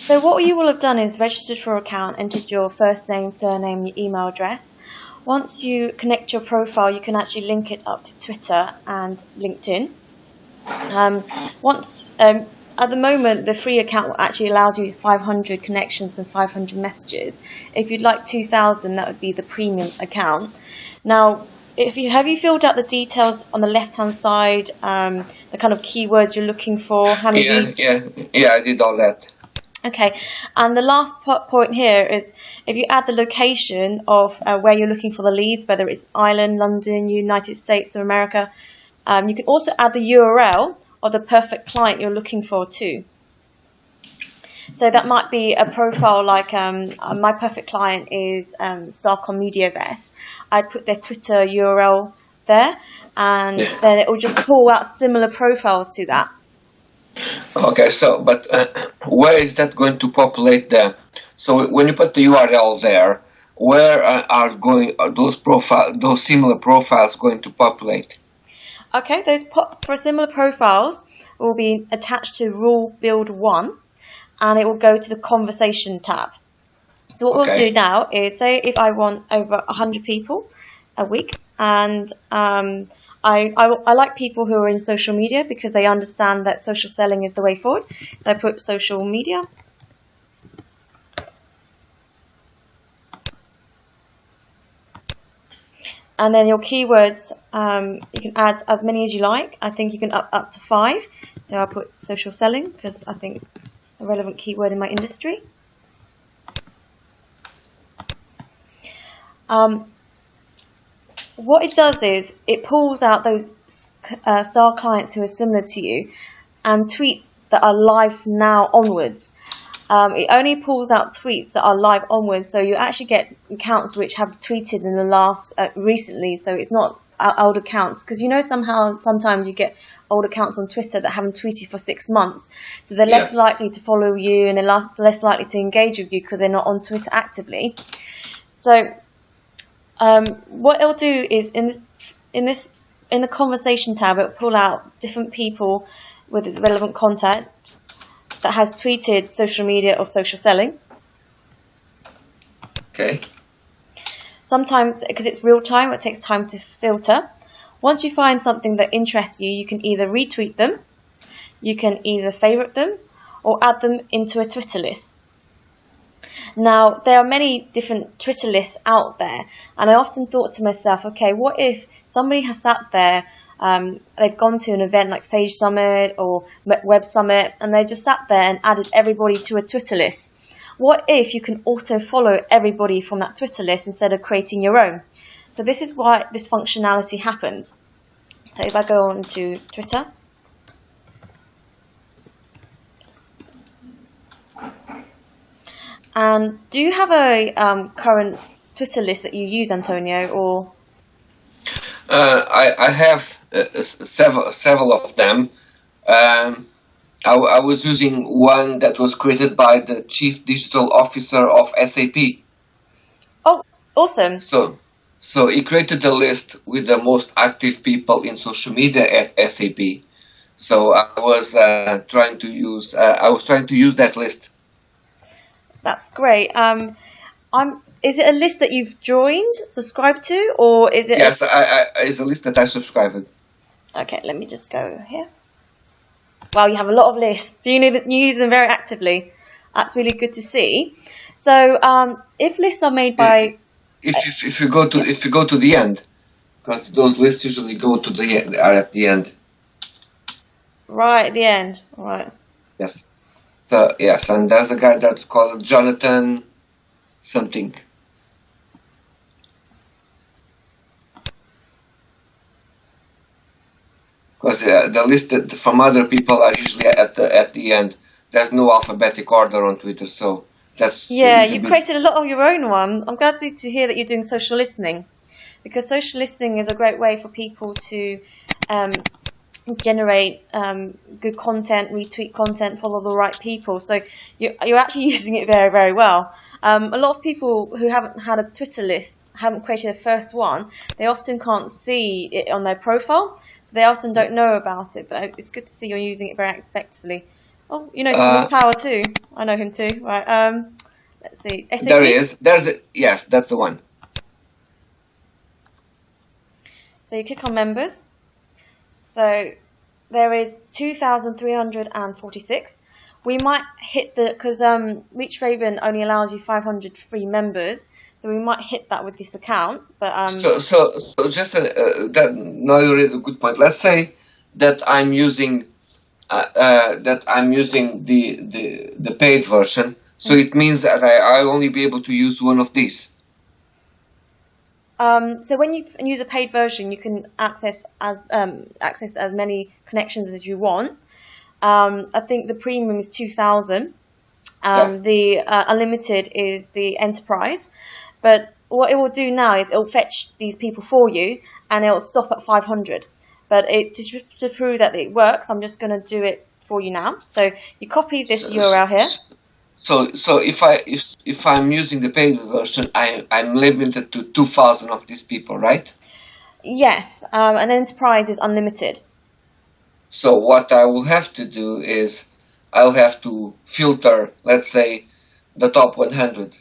So what you will have done is registered for your account, entered your first name, surname, your email address. Once you connect your profile, you can actually link it up to Twitter and LinkedIn. At the moment, the free account actually allows you 500 connections and 500 messages. If you'd like 2,000, that would be the premium account. Now, have you filled out the details on the left-hand side, the kind of keywords you're looking for? How many leads? Yeah, I did all that. Okay, and the last point here is if you add the location of where you're looking for the leads, whether it's Ireland, London, United States or America, you can also add the URL of the perfect client you're looking for too. So that might be a profile like my perfect client is Starcom MediaVest. I'd put their Twitter URL there, and then it will just pull out similar profiles to that. Okay, so but where is that going to populate them? So when you put the URL there, where are those similar profiles going to populate? Okay, for similar profiles will be attached to Rule Build 1, and it will go to the Conversation tab. So what we'll do now is, say if I want over 100 people a week, and I like people who are in social media because they understand that social selling is the way forward. So I put social media. And then your keywords, you can add as many as you like. I think you can up to 5. So I'll put social selling because I think it's a relevant keyword in my industry. What it does is it pulls out those star clients who are similar to you and tweets that are live now onwards. It only pulls out tweets that are live onwards, so you actually get accounts which have tweeted in the last recently. So it's not old accounts, because sometimes you get old accounts on Twitter that haven't tweeted for 6 months, so they're less likely to follow you and they're less likely to engage with you because they're not on Twitter actively. So what it'll do is in the conversation tab, it'll pull out different people with relevant content that has tweeted social media or social selling. Okay. Sometimes, because it's real time, it takes time to filter. Once you find something that interests you, you can either retweet them, you can either favorite them, or add them into a Twitter list. Now, there are many different Twitter lists out there, and I often thought to myself, okay, what if somebody has sat there, they've gone to an event like Sage Summit or Web Summit, and they've just sat there and added everybody to a Twitter list. What if you can auto-follow everybody from that Twitter list instead of creating your own? So this is why this functionality happens. So if I go on to Twitter, and do you have a current Twitter list that you use, Antonio, or? I have several of them. I was using one that was created by the Chief Digital Officer of SAP. Oh, awesome. So he created a list with the most active people in social media at SAP. So I was trying to use that list. That's great. Is it a list that you've subscribed to, or is it? Yes, it's a list that I subscribed. Okay, let me just go here. Wow, you have a lot of lists. You know that you use them very actively. That's really good to see. So, if lists are made by, if you go to the end, because those lists usually go to are at the end. Right at the end, right? Yes. So yes, and there's a guy that's called Jonathan something. Because the list from other people are usually at the end. There's no alphabetic order on Twitter, so that's you created a lot of your own one. I'm glad to hear that you're doing social listening, because social listening is a great way for people to generate good content, retweet content, follow the right people. So you're actually using it very, very well. A lot of people who haven't had a Twitter list, haven't created a first one, they often can't see it on their profile. So they often don't know about it, but it's good to see you're using it very effectively. Oh, you know Thomas Power too. I know him too. Right. Let's see. SAP. There is. Yes, that's the one. So you click on members. So there is 2,346. We might hit because ReachRaven only allows you 500 free members, so we might hit that with this account. But so just that now you raise a good point. Let's say that I'm using the paid version. So it means that I only be able to use one of these. So when you use a paid version, you can access as many connections as you want. I think the premium is 2,000. The unlimited is the enterprise. But what it will do now is it will fetch these people for you, and it will stop at 500. But to prove that it works, I'm just going to do it for you now. So you copy this URL here. So if I'm using the paid version, I'm limited to 2,000 of these people, right? Yes, an enterprise is unlimited. So what I will have to do is I'll have to filter, let's say, the top 100.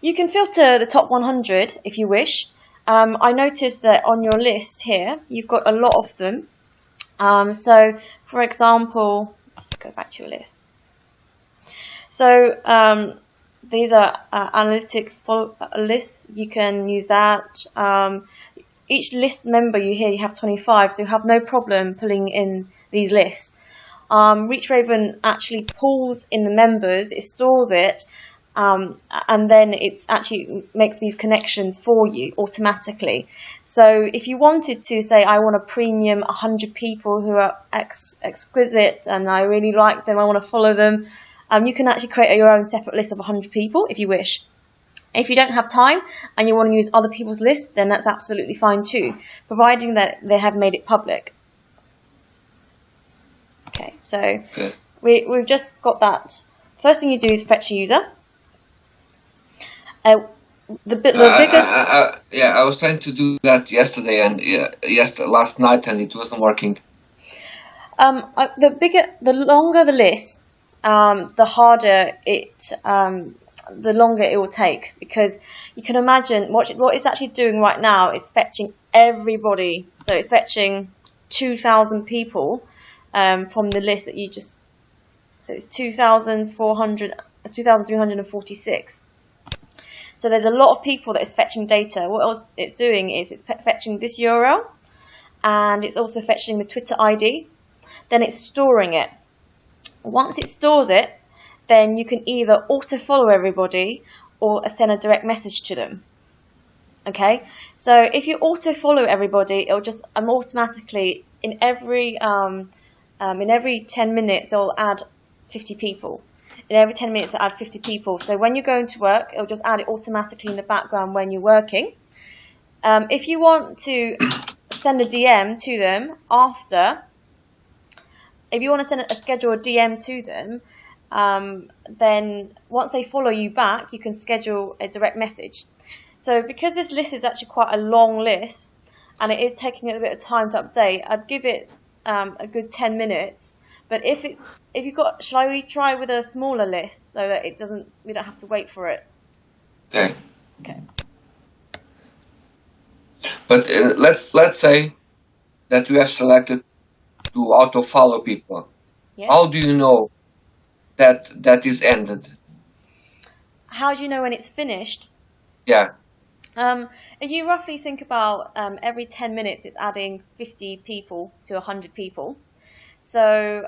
You can filter the top 100 if you wish. I noticed that on your list here, you've got a lot of them. So, for example, let's just go back to your list. So, these are analytics lists. You can use that. Each list member you have 25, so you have no problem pulling in these lists. ReachRaven actually pulls in the members, it stores it, and then it actually makes these connections for you automatically. So if you wanted to say, I want a premium 100 people who are exquisite and I really like them, I want to follow them, you can actually create your own separate list of 100 people if you wish. If you don't have time and you want to use other people's lists, then that's absolutely fine too, providing that they have made it public. Okay, so we've just got that. First thing you do is fetch a user. I was trying to do that yesterday and last night, and it wasn't working. The longer the list, the harder the longer it will take, because you can imagine what it's actually doing right now is fetching everybody. So it's fetching 2,000 people from the list that you just. So it's 2,346. So there's a lot of people that is fetching data. What else it's doing is it's fetching this URL, and it's also fetching the Twitter ID. Then it's storing it. Once it stores it, then you can either auto-follow everybody or send a direct message to them. Okay, so if you auto-follow everybody, it'll just automatically in every 10 minutes it'll add 50 people. In every 10 minutes it'll add 50 people. So when you're going to work, it'll just add it automatically in the background when you're working. If you want to send a DM to them after, if you want to schedule a DM to them, then once they follow you back, you can schedule a direct message. So because this list is actually quite a long list, and it is taking a bit of time to update, I'd give it a good 10 minutes. But shall we try with a smaller list so that we don't have to wait for it? Okay. Okay. But let's say that you have selected to auto follow people. Yeah. How do you know that is ended? How do you know when it's finished? Yeah. If you roughly think about every 10 minutes, it's adding 50 people to 100 people. So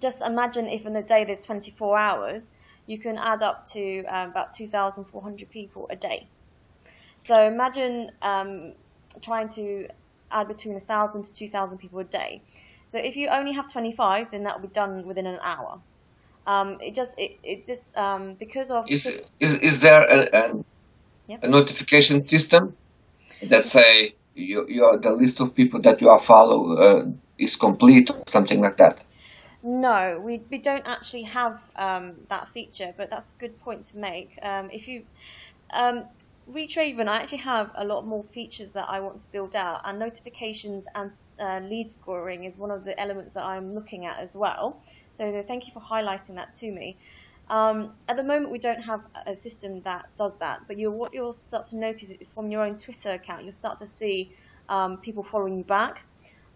just imagine if in a day there's 24 hours, you can add up to about 2,400 people a day. So imagine trying to add between 1,000 to 2,000 people a day. So if you only have 25, then that will be done within an hour. Because of is there a notification system that say the list of people that you are follow is complete or something like that? No, we don't actually have that feature, but that's a good point to make. If you ReachRaven, I actually have a lot more features that I want to build out, and notifications and lead scoring is one of the elements that I'm looking at as well. So thank you for highlighting that to me. At the moment, we don't have a system that does that, but what you'll start to notice is from your own Twitter account, you'll start to see people following you back.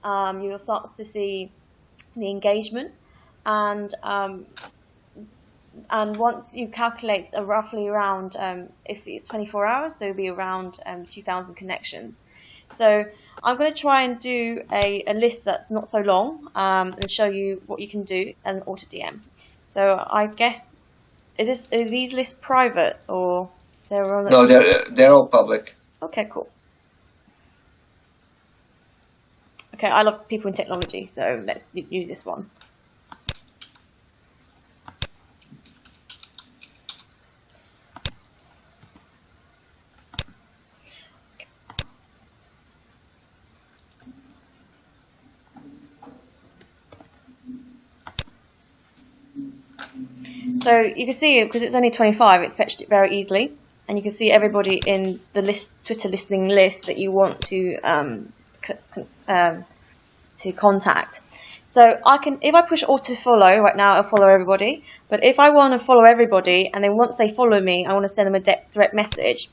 You'll start to see the engagement, and once you calculate roughly around, if it's 24 hours, there'll be around 2,000 connections. So I'm going to try and do a list that's not so long, and show you what you can do as an auto DM. So I guess, are these lists private, or they're on? No, they're all public. Okay, cool. Okay, I love people in technology, so let's use this one. So you can see, because it's only 25, it's fetched it very easily, and you can see everybody in the Twitter listening list that you want to contact. So if I push auto follow right now, I'll follow everybody. But if I want to follow everybody, and then once they follow me, I want to send them a direct message,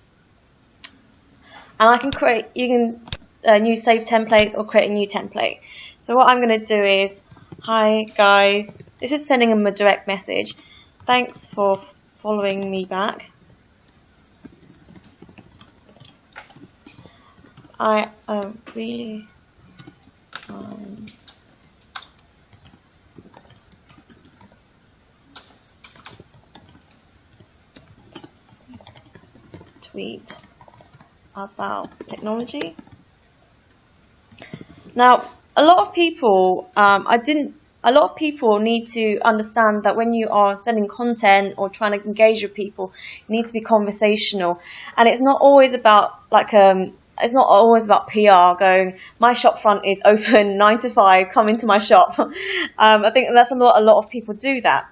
and I can create. You can use save templates or create a new template. So what I'm going to do is, hi guys, this is sending them a direct message. Thanks for following me back. I really tweet about technology. Now, a lot of people, a lot of people need to understand that when you are sending content or trying to engage with people, you need to be conversational, and it's not always about it's not always about PR going, my shop front is open 9 to 5, come into my shop. I think that's a lot of people do that.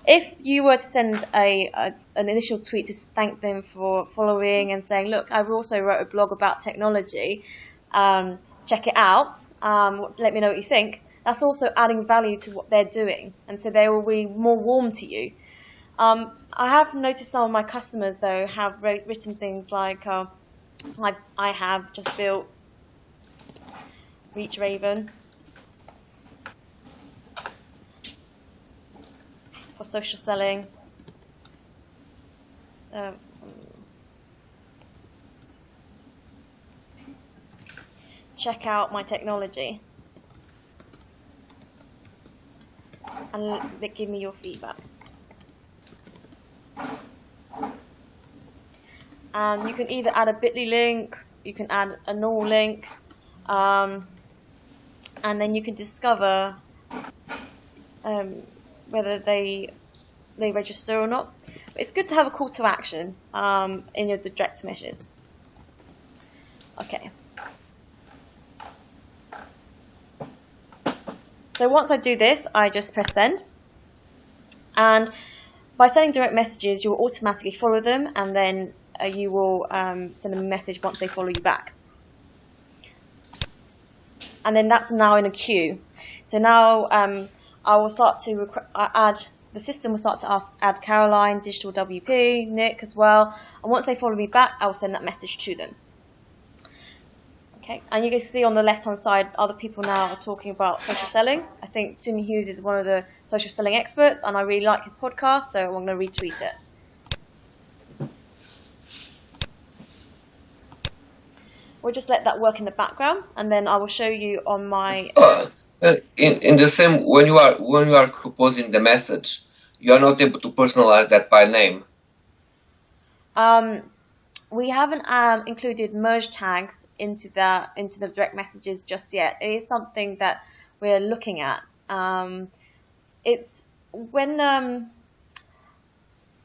If you were to send an initial tweet to thank them for following and saying, look, I've also wrote a blog about technology, check it out, let me know what you think, that's also adding value to what they're doing, and so they will be more warm to you. I have noticed some of my customers, though, have written things like I have just built ReachRaven for social selling. Check out my technology and give me your feedback. And you can either add a bit.ly link, you can add a normal link, and then you can discover whether they register or not. But it's good to have a call to action in your direct messages. Okay. So once I do this, I just press send, and by sending direct messages, you'll automatically follow them, and then you will send them a message once they follow you back. And then that's now in a queue. So now I will start to the system will start to add Caroline, Digital WP, Nick as well. And once they follow me back, I will send that message to them. Okay, and you can see on the left-hand side, other people now are talking about social selling. I think Tim Hughes is one of the social selling experts, and I really like his podcast, so I'm going to retweet it. We'll just let that work in the background, and then I will show you on my. In the same, when you are composing the message, you are not able to personalize that by name. We haven't included merge tags into the direct messages just yet. It is something that we're looking at. It's when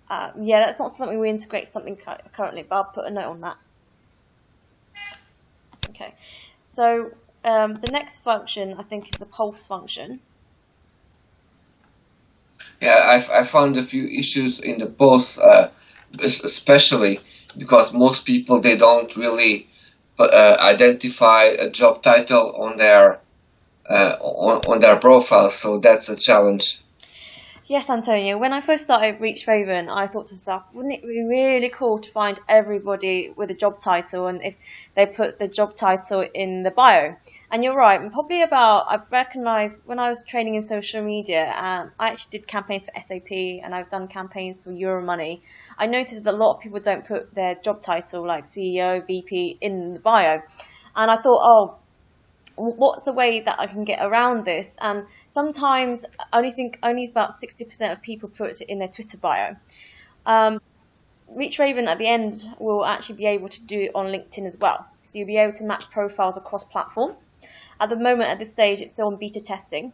that's not something we integrate something currently, but I'll put a note on that. Okay, so the next function I think is the pulse function. Yeah, I found a few issues in the pulse, especially because most people, they don't really identify a job title on their profile. So that's a challenge. Yes, Antonio. When I first started ReachRaven, I thought to myself, wouldn't it be really cool to find everybody with a job title, and if they put the job title in the bio? And you're right. Probably I've recognised when I was training in social media, I actually did campaigns for SAP, and I've done campaigns for Euromoney. I noticed that a lot of people don't put their job title, like CEO, VP, in the bio. And I thought, oh, what's a way that I can get around this? And sometimes only about 60% of people put it in their Twitter bio. ReachRaven at the end will actually be able to do it on LinkedIn as well. So you'll be able to match profiles across platform. At the moment, at this stage, it's still on beta testing.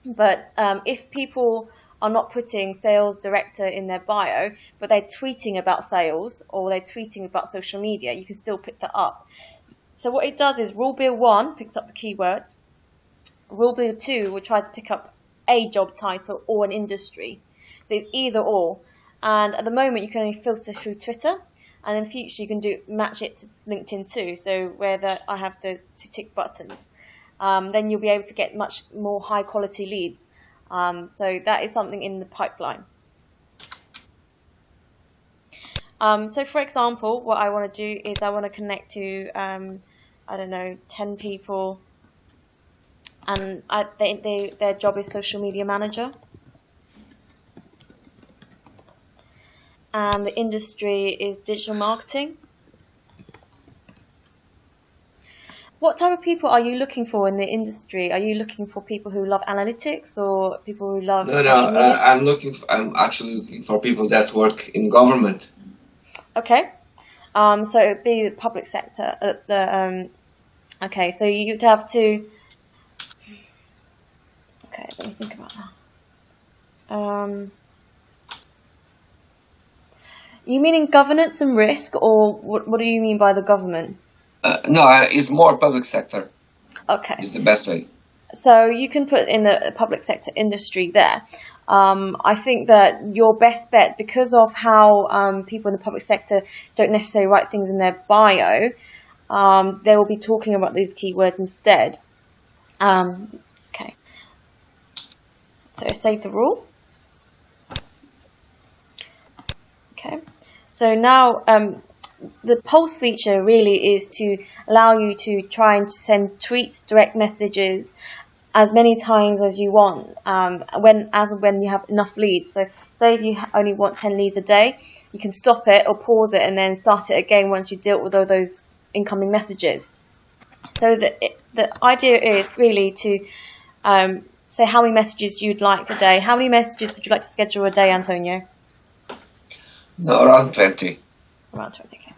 But if people are not putting sales director in their bio, but they're tweeting about sales or they're tweeting about social media, you can still pick that up. So what it does is rule build 1 picks up the keywords. Rule build 2 will try to pick up a job title or an industry. So it's either or. And at the moment, you can only filter through Twitter. And in the future, you can match it to LinkedIn too. So where I have the 2 tick buttons, then you'll be able to get much more high quality leads. So that is something in the pipeline. So for example, what I want to do is I want to connect to, I don't know, 10 people, and their job is social media manager. And the industry is digital marketing. What type of people are you looking for in the industry? Are you looking for people who love analytics or people who love social media? I'm actually looking for people that work in government. Okay. So it would be the public sector. Okay, so you'd have to. Okay, let me think about that. You meaning governance and risk, or what do you mean by the government? No, it's more public sector. Okay. Is the best way. So you can put in the public sector industry there. I think that your best bet, because of how people in the public sector don't necessarily write things in their bio, they will be talking about these keywords instead. Okay. So save the rule. Okay. So now the pulse feature really is to allow you to try and send tweets, direct messages, as many times as you want, when you have enough leads. So say if you only want 10 leads a day, you can stop it or pause it and then start it again once you've dealt with all those incoming messages. So the idea is really to say how many messages you'd like a day. How many messages would you like to schedule a day, Antonio? No, around 20. Around 20, okay.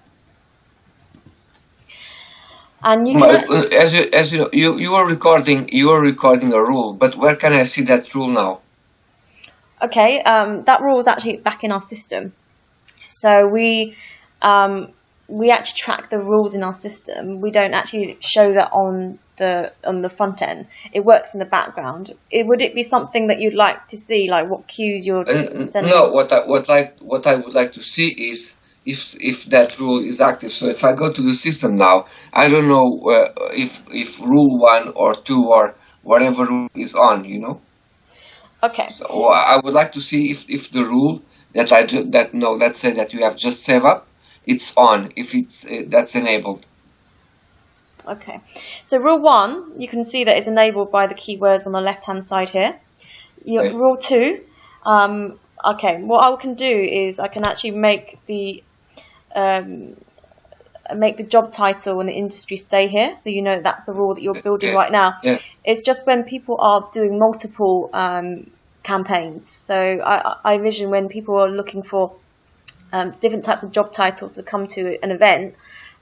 And you can as you know, you are recording a rule, but where can I see that rule now? Okay, that rule is actually back in our system. So we actually track the rules in our system. We don't actually show that on the front end. It works in the background. Would it be something that you'd like to see, like what cues you're sending? No, what I would like to see is if that rule is active. So if I go to the system now, I don't know if rule 1 or 2 or whatever rule is on, you know. Okay. So I would like to see if the rule that let's say that you have just set up, it's on, if it's that's enabled. Okay. So rule 1, you can see that it's enabled by the keywords on the left hand side here. Okay. Rule 2. Okay. What I can do is I can actually make the job title and the industry stay here, so you know that's the rule that you're building right now. Yeah. It's just when people are doing multiple campaigns. So I envision when people are looking for different types of job titles to come to an event,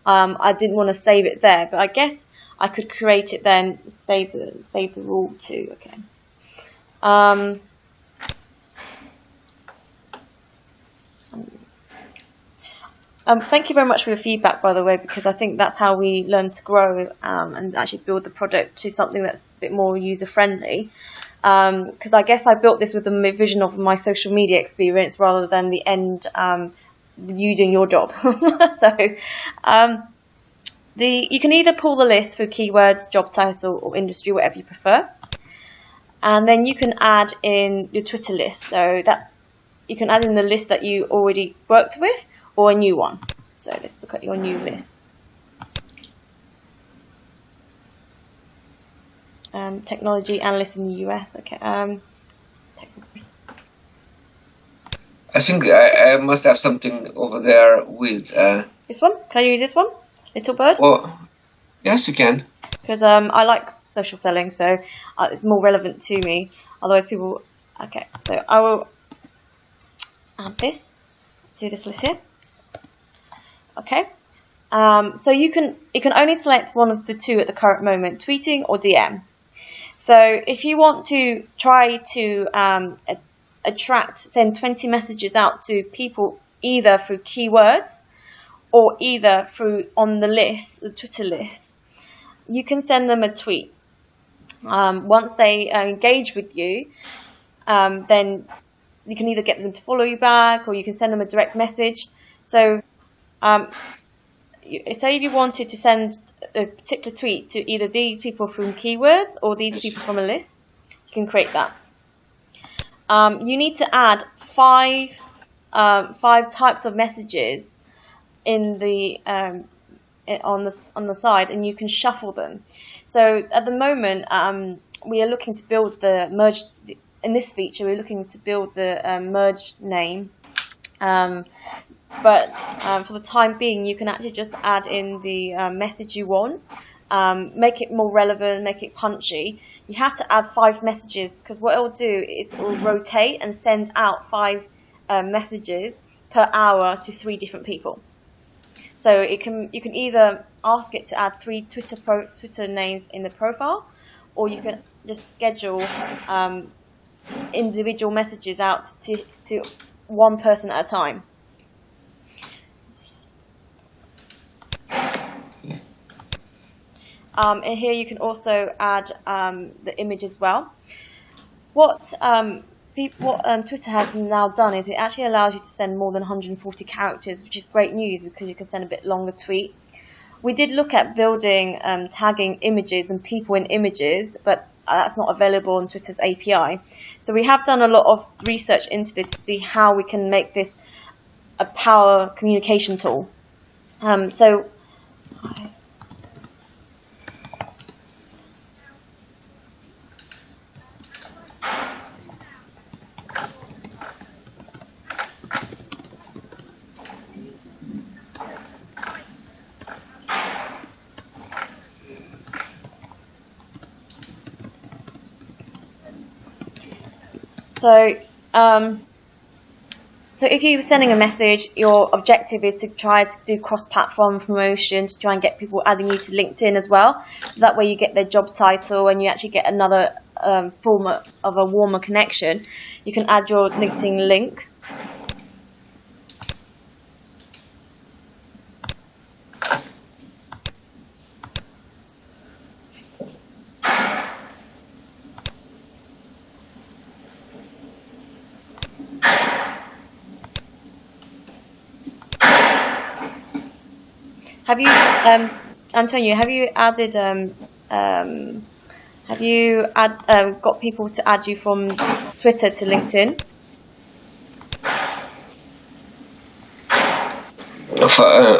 I didn't want to save it there, but I guess I could create it then, save the rule too. Okay. Thank you very much for your feedback, by the way, because I think that's how we learn to grow and actually build the product to something that's a bit more user-friendly. Because I guess I built this with the vision of my social media experience rather than the end you doing your job. So, You can either pull the list through keywords, job title, or industry, whatever you prefer. And then you can add in your Twitter list. So you can add in the list that you already worked with or a new one. So let's look at your new list. Technology analyst in the US. Okay. I think I must have something over there with. This one? Can I use this one? Little Bird? Well, yes, you can. Because I like social selling, so it's more relevant to me. Otherwise, people. Okay, so I will add this to this list here. Okay. So you can only select one of the two at the current moment: tweeting or DM. So if you want to try to send 20 messages out to people either through keywords or either through on the list, the Twitter list, you can send them a tweet. Once they engage with you, then you can either get them to follow you back or you can send them a direct message. So say if you wanted to send a particular tweet to either these people from keywords or these people from a list, you can create that. You need to add five types of messages in the on the side, and you can shuffle them. So at the moment, we are looking to build the merge. In this feature, we're looking to build the merge name. But for the time being, you can actually just add in the message you want, make it more relevant, make it punchy. You have to add 5 messages because what it will do is it will rotate and send out 5 messages per hour to 3 different people. So you can either ask it to add 3 Twitter names in the profile, or you can just schedule individual messages out to one person at a time. And here you can also add the image as well. What Twitter has now done is it actually allows you to send more than 140 characters, which is great news because you can send a bit longer tweet. We did look at building tagging images and people in images, but that's not available on Twitter's API. So we have done a lot of research into this to see how we can make this a power communication tool. So if you're sending a message, your objective is to try to do cross-platform promotion, to try and get people adding you to LinkedIn as well. So that way you get their job title and you actually get another form of a warmer connection. You can add your LinkedIn link. Have you, Antonio? Have you added? Have you got people to add you from Twitter to LinkedIn?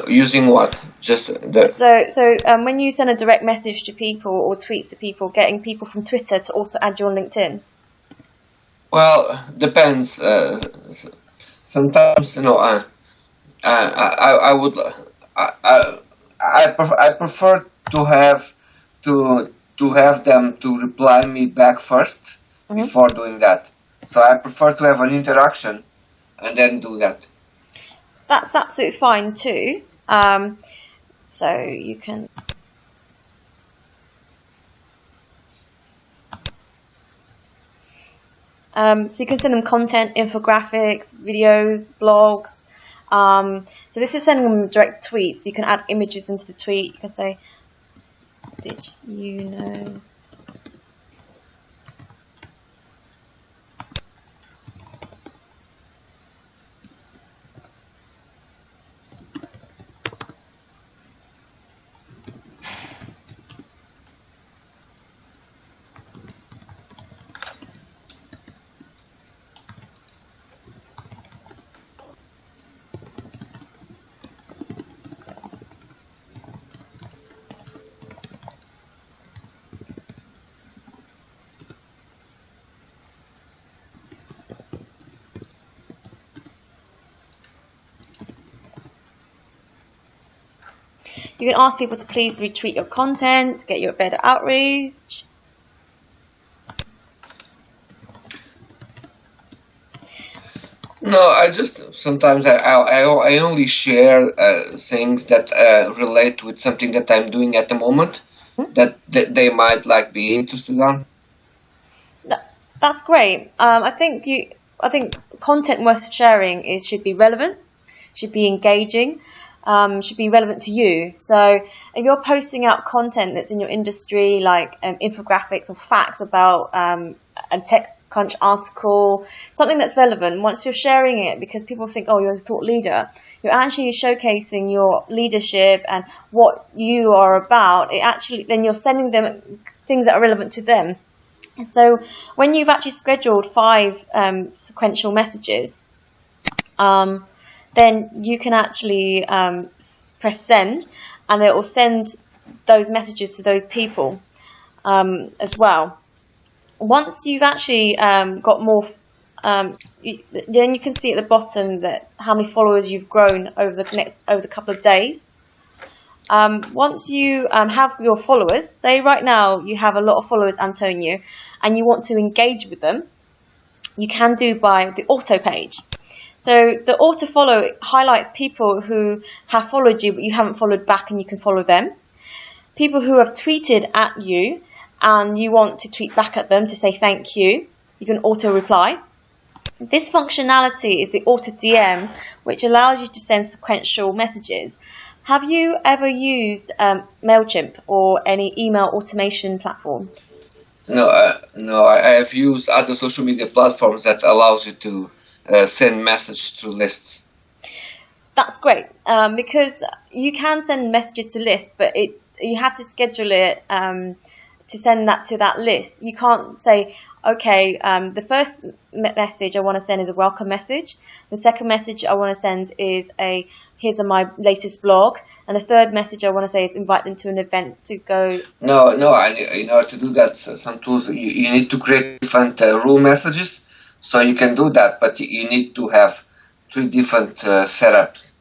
Using what? Just the. So when you send a direct message to people or tweets to people, getting people from Twitter to also add you on LinkedIn. Well, depends. Sometimes I would. I prefer to have them to reply me back first before doing that. So I prefer to have an interaction and then do that. That's absolutely fine too. So you can. So you can send them content, infographics, videos, blogs. So this is sending them direct tweets. You can add images into the tweet. You can say, "Did you know?" You can ask people to please retweet your content, get you a better outreach. No, I just sometimes I only share things that relate with something that I'm doing at the moment that they might like be interested on. That's great. I think content worth sharing should be relevant, should be engaging, should be relevant to you. So if you're posting out content that's in your industry, like infographics or facts about a TechCrunch article, something that's relevant, once you're sharing it, because people think, oh, you're a thought leader, you're actually showcasing your leadership and what you are about. Then you're sending them things that are relevant to them. So when you've actually scheduled 5 sequential messages, then you can actually press send, and it will send those messages to those people as well. Once you've actually got more, then you can see at the bottom that how many followers you've grown over the couple of days. Once you have your followers, say right now you have a lot of followers, Antonio, and you want to engage with them, you can do by the auto page. So the auto follow highlights people who have followed you but you haven't followed back, and you can follow them. People who have tweeted at you and you want to tweet back at them to say thank you, you can auto reply. This functionality is the auto DM, which allows you to send sequential messages. Have you ever used MailChimp or any email automation platform? No, I have used other social media platforms that allows you to send messages through lists. That's great, because you can send messages to lists, but you have to schedule it to send that to that list. You can't say, okay, the first message I want to send is a welcome message. The second message I want to send is here's my latest blog. And the third message I want to say is invite them to an event to go. No, in order to do that, some tools, you need to create different rule messages. So you can do that, but you need to have 3 different setups.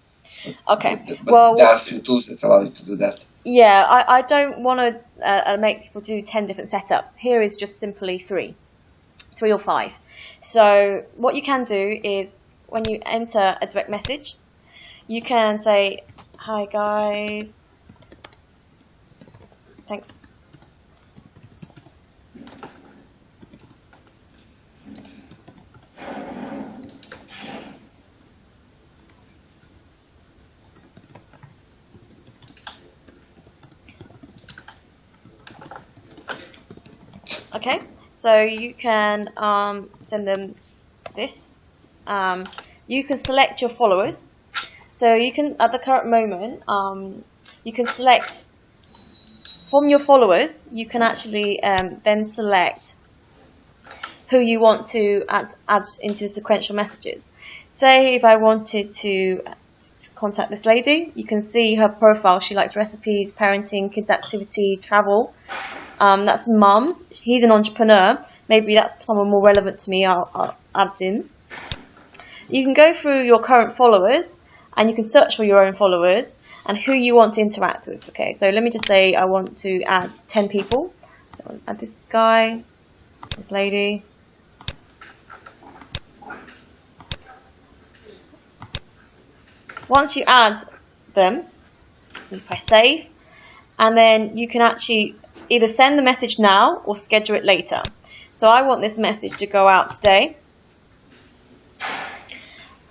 Okay. But there are a few tools that allow you to do that. Yeah, I don't want to make people do 10 different setups. Here is just simply 3 or 5. So what you can do is when you enter a direct message, you can say, hi guys, thanks. Okay, so you can send them this. You can select your followers. So you can, at the current moment, you can select from your followers. You can actually then select who you want to add into sequential messages. Say if I wanted to contact this lady, you can see her profile. She likes recipes, parenting, kids activity, travel. That's mums. He's an entrepreneur. Maybe that's someone more relevant to me. I'll add him. You can go through your current followers and you can search for your own followers and who you want to interact with. Okay, so let me just say I want to add 10 people. So I'll add this guy, this lady. Once you add them, you press save, and then you can actually either send the message now or schedule it later. So I want this message to go out today.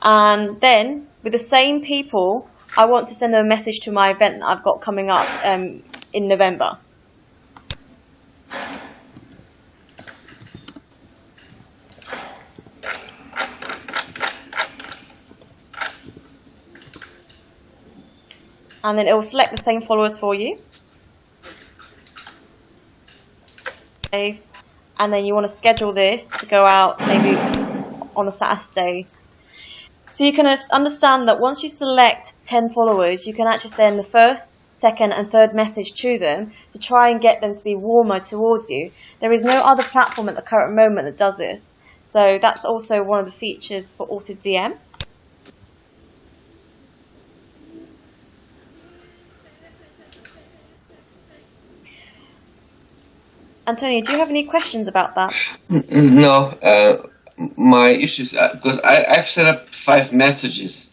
And then with the same people, I want to send them a message to my event that I've got coming up in November. And then it will select the same followers for you. And then you want to schedule this to go out maybe on a Saturday. So you can understand that once you select 10 followers, you can actually send the first, second and third message to them to try and get them to be warmer towards you. There is no other platform at the current moment that does this. So that's also one of the features for Auto DM. Antonio, do you have any questions about that? No, my issues because I've set up 5 messages,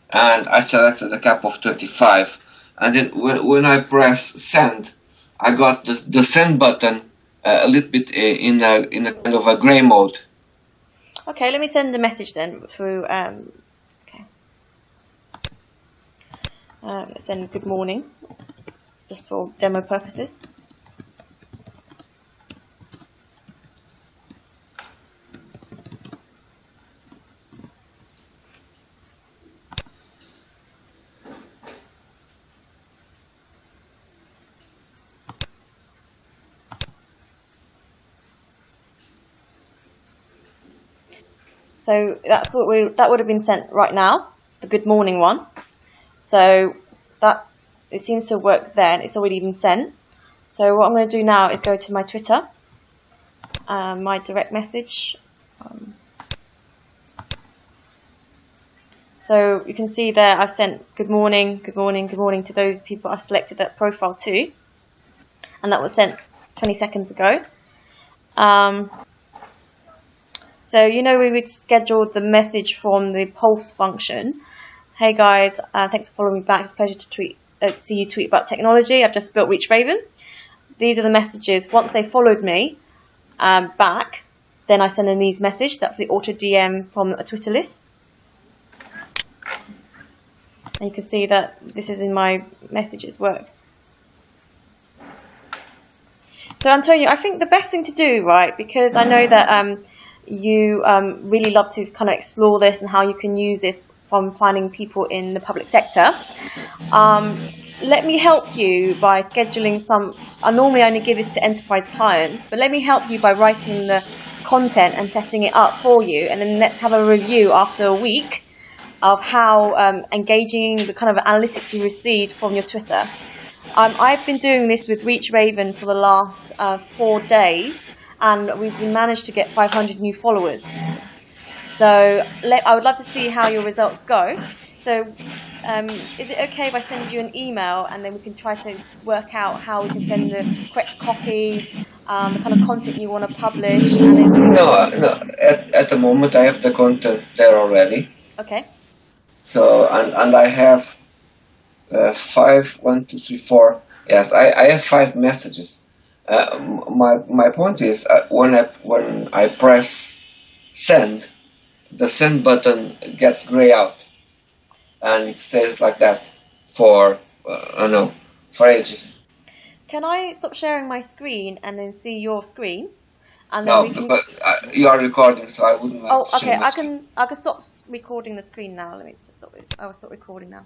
and I selected a cap of 25, and then when I press send, I got the send button a little bit in a kind of a gray mode. Okay, let me send a message then through. Okay, let's send good morning, just for demo purposes. So that's what that would have been sent right now, the good morning one. So that it seems to work then. It's already been sent. So what I'm going to do now is go to my Twitter, my direct message. So you can see there I've sent good morning, good morning, good morning to those people I've selected that profile to, and that was sent 20 seconds ago. So we would schedule the message from the pulse function. Hey guys, thanks for following me back. It's a pleasure to see you tweet about technology. I've just built ReachRaven. These are the messages. Once they followed me back, then I send in these messages. That's the auto DM from a Twitter list. And you can see that this is in my messages worked. So Antonio, I think the best thing to do, right, because I know that you really love to kind of explore this and how you can use this from finding people in the public sector. Let me help you by scheduling some. I normally only give this to enterprise clients, but let me help you by writing the content and setting it up for you, and then let's have a review after a week of how engaging, the kind of analytics you received from your Twitter. I've been doing this with ReachRaven for the last 4 days, and we've managed to get 500 new followers. So I would love to see how your results go. So is it okay if I send you an email, and then we can try to work out how we can send the correct copy, the kind of content you want to publish? And then No. At the moment, I have the content there already. Okay. So and I have 5, 1, 2, 3, 4. Yes, I have 5 messages. My point is when I press send, the send button gets gray out, and it stays like that for for ages. Can I stop sharing my screen and then see your screen? And No, then we can... because you are recording, so I wouldn't. Oh, okay. I can stop recording the screen now. Let me just stop it. I will stop recording now.